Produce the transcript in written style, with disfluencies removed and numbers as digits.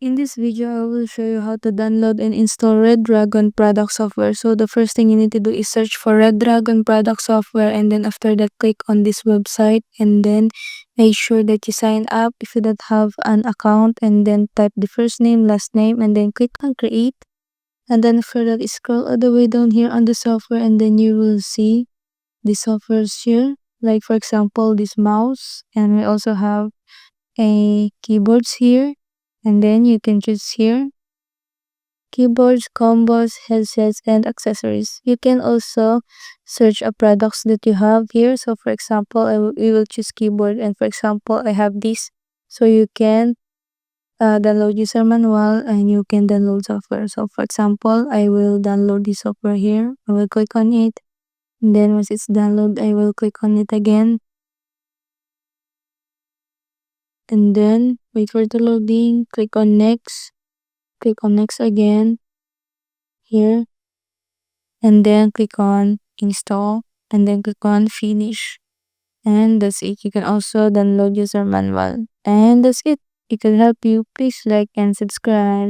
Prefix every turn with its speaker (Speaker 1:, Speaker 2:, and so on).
Speaker 1: In this video, I will show you how to download and install Redragon product software. So the first thing you need to do is search for Redragon product software, and then after that click on this website, and then make sure that you sign up if you don't have an account, and then type the first name, last name, and then click on create. And then after that scroll all the way down here on the software, and then you will see the softwares here. Like for example, this mouse, and we also have a keyboards here, and then you can choose here keyboards, combos, headsets, and accessories. You can also search a products that you have here. So for example, we will choose keyboard, and for example, I have this. So you can download user manual, and you can download software. So for example, I will download this software here. I will click on it. And then once it's download, I will click on it again. And then wait for the loading. Click on next. Click on next again here, and then click on install, and then click on finish. And that's it. You can also download user manual, and that's it. It can help you. Please like and subscribe.